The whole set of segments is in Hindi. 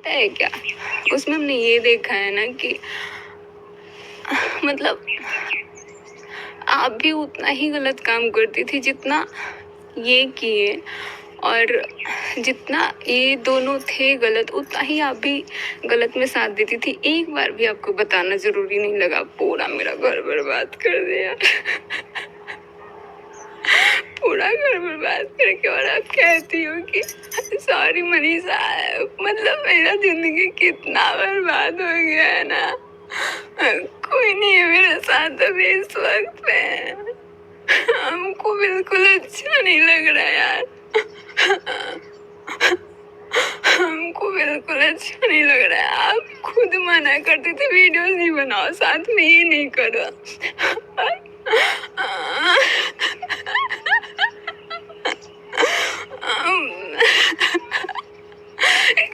है क्या? उसमें हमने ये देखा है ना कि मतलब आप भी उतना ही गलत काम करती थी जितना ये किए, और जितना ये दोनों थे गलत उतना ही आप भी गलत में साथ देती थी। एक बार भी आपको बताना जरूरी नहीं लगा, पूरा मेरा घर बर्बाद कर दिया। पूरा घर बर्बाद करके, और आप कहती हो कि सॉरी मनीषा। मतलब मेरा जिंदगी कितना बर्बाद हो गया है ना। कोई नहीं है मेरे साथ अभी इस वक्त पे। हमको बिल्कुल अच्छा नहीं लग रहा यार। हमको बिल्कुल अच्छा नहीं लग रहा है। आप खुद मना करते थे वीडियोस नहीं बनाओ, साथ में ये नहीं करो।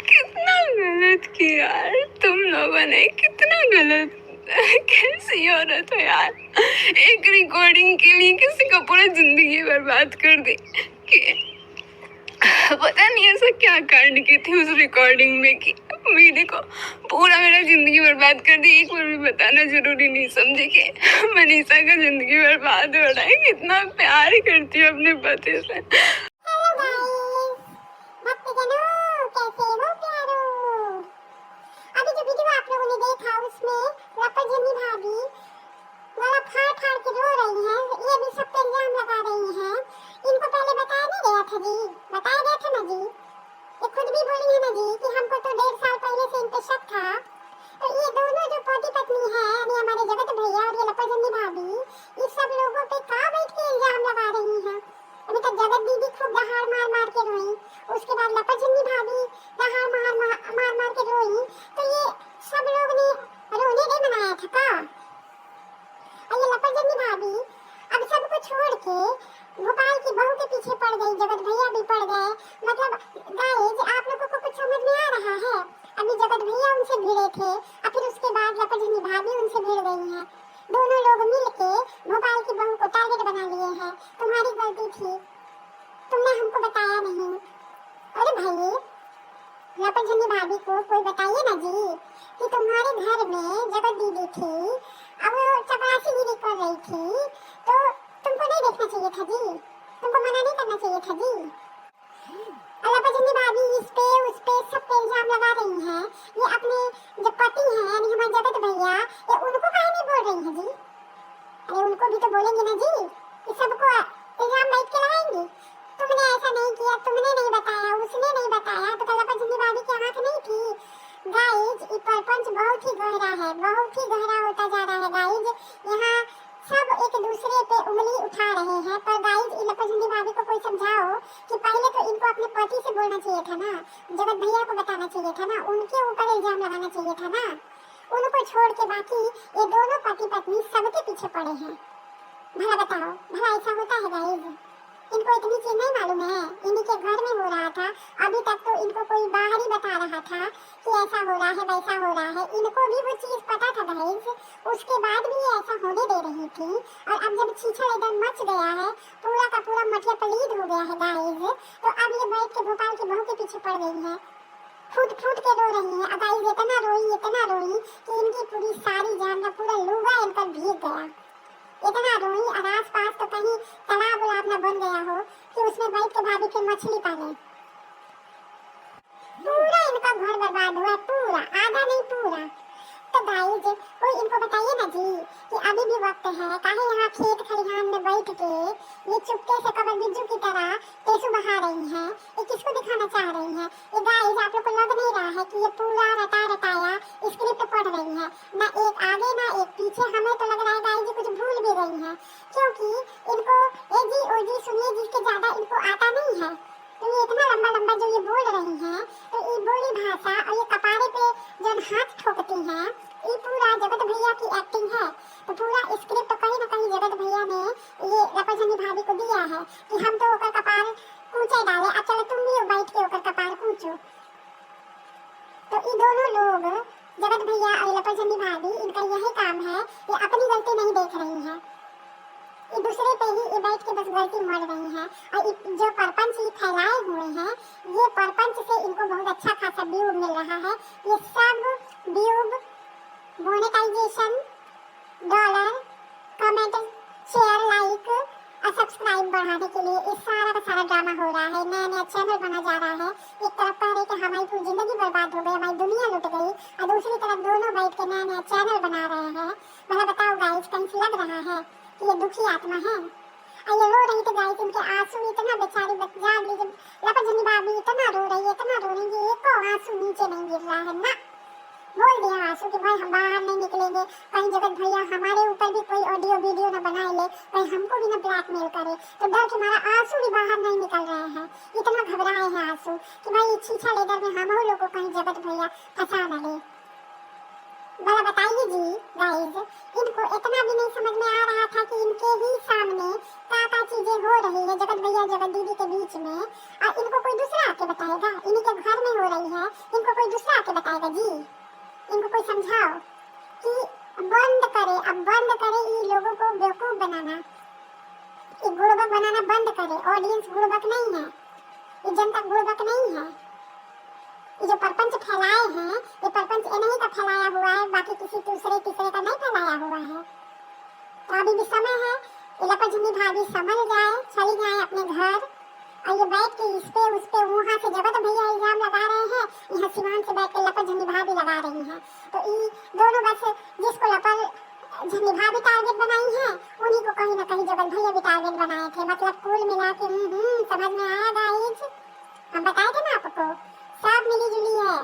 कितना गलत किया यार तुम लोगों ने, कितना गलत। कैसी औरत हो यार, एक रिकॉर्डिंग के लिए किसी का पूरा जिंदगी बर्बाद कर दी। कि पता नहीं ऐसा क्या कांड की थी उस रिकॉर्डिंग में कि मेरे को पूरा मेरा जिंदगी बर्बाद कर दी। एक बार भी बताना जरूरी नहीं समझे कि मनीषा का जिंदगी बर्बाद हो रहा है। कितना प्यार करती हूँ अपने पति से। अभी जो वीडियो आप लोगों ने देखा उसमें लपजनी भाभी गला फाड़ फाड़ के रो रही हैं, ये भी सब पे इल्जाम लगा रही हैं। इनको पहले बताया नहीं गया था जी? बताया गया था ना जी? ये खुद भी बोली है ना जी कि हमको तो 1.5 साल पहले से इन पे शक था। तो ये दोनों जो पति पत्नी है, यानी हमारे जगत भैया और ये लपजनी भाभी, ये सब लोगों पे कहाँ बैठ के इल्जाम लगा रही हैं? अभी तक जगत दीदी खूब दहाड़ मार मार के रोई, उसके बाद लपजनी भाभी दहाड़ मार मार के रोई। तो ये सब लोग ने रोने नहीं बनाया था का? और ये लपजनी भाभी अब सबको छोड़ के भोपाल की बहू के पीछे पड़ गई, जगत भैया भी पड़ गए। मतलब गाइस आप लोगों को कुछ समझ में आ रहा है? अभी जगत भैया उनसे भिड़े थे और फिर उसके बाद लपजनी भाभी उनसे भिड़ गई हैं। दोनों लोग मिलके भोपाल की बहू को टारगेट बना लिए हैं। तुम्हारी गलती थी, तुमने हमको बताया नहीं। अरे भाई लपजनी भाभी को कोई बताइए ना जी कि तुम्हारे घर में जगत दीदी थी, अब वो चपरासीगिरी कर रही थी, तो तुमको नहीं देखना चाहिए था जी? तुमको मना नहीं करना चाहिए था जी? लपजनी भाभी इस पे उस पे सब पे इल्जाम लगा रही हैं। ये अपने जो पति हैं यानी हमारे जगत भैया, ये उनको काहे नहीं बोल रही हैं जी? अरे उनको भी तो बोलेंगे ना जी कि सबको इल्जाम बैठ के लगाएंगी। तुमने ऐसा नहीं किया, तुमने नहीं बताया, उसने नहीं बताया, तो लपजनी भाभी की आंख नहीं थी? गाइज ये परपंच बहुत ही गहरा है, बहुत ही गहरा होता जा रहा है गाइज। यहाँ सब एक दूसरे पे उंगली उठा रहे हैं। पर गाइज लपजनी भाभी को कोई समझाओ कि पहले तो इनको अपने पति से बोलना चाहिए था ना, जगत भैया को बताना चाहिए था ना, उनके ऊपर इल्जाम लगाना चाहिए था ना। उनको छोड़ के बाकी ये दोनों पति पत्नी सबके पीछे पड़े हैं। भला बताओ, भला ऐसा होता है गाइज? इनको इतनी चीज नहीं मालूम है? इन्हीं के घर में हो रहा था, अभी तक तो इनको कोई बाहर ही बता रहा था कि ऐसा हो रहा है वैसा हो रहा है। इनको भी वो चीज पता था गाइस, उसके बाद भी ये ऐसा होने दे रही थी। और अब जब छीछड़ एकदम मच गया है, पूरा का पूरा मटिया पलीद हो गया है गाइस, तो अब ये बैठ के भोपाल की बहू के पीछे पड़ गई है, फूट फूट के रो रही है। अब गाइस इतना रोई कि इनकी पूरी सारी जान का पूरा लूगा इनका भीग गया। इतना रोई और आस पास तो कहीं तालाब उलाब न बन गया हो कि उसमें बैठ के भाभी फिर मछली पाले। पूरा इनका घर बर्बाद हुआ, पूरा, आधा नहीं पूरा। तो गाइस कोई इनको बताइए ना जी कि अभी भी वक्त है, काहे यहाँ खेत खलिहान में बैठ के ये चुपके से कबर बिज्जू की तरह टेसू बहा रही हैं। ये किसको दिखाना चाह रही हैं? ये गाइस आप लोग को लग नहीं रहा है कि ये पूरा रटाया स्क्रिप्ट पढ़ रही है, ना एक आगे ना एक पीछे? हमें तो लग रहा है गाइस कुछ भूल भी गई है, क्योंकि इनको ए जी ओ जी सुनिए जी के ज्यादा इनको आता नहीं है। तो ये इतना लंबा लंबा जो ये बोल रही हैं, तो ये बोली भाषा और ये कपारे पे जो हाथ ठोकती हैं, ये पूरा जगत भैया की एक्टिंग है। तो पूरा स्क्रिप्ट कहीं ना कहीं जगत भैया ने ये लपजनी भाभी को दिया है कि हम तो ओकर कपार कूचे डाले, अब चलो तुम भी बैठ के ओकर कपार कूचो। तो ये दोनों लोग जगत भैया और लपजनी भाभी, इनका यही काम है, ये अपनी गलती नहीं देख रही है, ये दूसरे पे ही ये बैठ के बस गलती मर रही है। और जो परपंच ये फैलाए हुए हैं, ये परपंच से इनको बहुत अच्छा खासा व्यू मिल रहा है, monetization, dollar, comment, share, like और सब्सक्राइब बढ़ाने के लिए इस सारा का सारा ड्रामा हो रहा है। नया नया चैनल बना जा रहा है। एक तरफ कह रहे कि हमारी पूरी जिंदगी बर्बाद हो गई, हमारी दुनिया लुट गई, और दूसरी तरफ दोनों बैठ के नया नया चैनल बना रहे हैं। भला बताओ गाइस, कहीं से लग रहा है कि ये दुखी आत्मा है? और ये रो रही तो गाइस, इनके आंसू इतना बेचारी जान लीजिए, लपजनी भाभी इतना रो रही है, इतना रो रही है, एक आंसू नीचे नहीं गिर रहा है ना। बोल दिया आंसू कि भाई हम बाहर नहीं निकलेंगे, कहीं जगत भैया हमारे ऊपर भी कोई ऑडियो वीडियो न बनाए ले, कहीं हमको भी न ब्लैकमेल करे। तो डर के हमारा आंसू भी बाहर नहीं निकल रहे हैं, इतना घबराए हैं आंसू कि भाई छीछा लेदर में हम लोग को कहीं जगत भैया फंसा न ले। भला बताइए जी गाइस, इनको इतना भी नहीं समझ में आ रहा था कि इनके ही सामने क्या चीजें हो रही है जगत भैया जगत दीदी के बीच में, और इनको कोई दूसरा आके बताएगा? इन्हीं के घर में हो रही है, इनको कोई दूसरा आके बताएगा? जी इनको कोई समझाओ कि बंद करे, अब बंद करे इन लोगों को बेवकूफ बनाना, ये गुड़बक बनाना बंद करे। ऑडियंस गुड़बक नहीं है, ये जनता गुड़बक नहीं है। ये जो परपंच फैलाए हैं, ये परपंच इन्हीं का फैलाया हुआ है, बाकी किसी दूसरे तीसरे का नहीं फैलाया हुआ है। तो अभी भी समय है, ये लपजनी भाभी समझ जाए, चली जाए अपने घर, और ये बैठ के इस पे उस पे वहाँ से जगत भैया इल्जाम लगा रहे हैं, यहाँ सिवान से बैठ के लपजनी भाभी लगा रही हैं। तो ये दोनों बस जिसको लपजनी भाभी टारगेट बनाई है, उन्हीं को कहीं ना कहीं जगत भैया भी टारगेट बनाए थे। मतलब कुल मिला के समझ में आया गाइस? हम बताए थे ना आपको, सब मिली जुली है,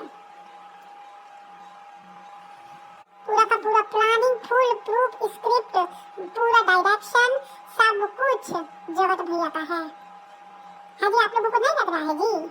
पूरा का पूरा प्लानिंग, फुल प्रूफ स्क्रिप्ट, पूरा डायरेक्शन, सब कुछ जगत भैया का है। हाँ जी, आप लोगों को नहीं लग रहा है जी?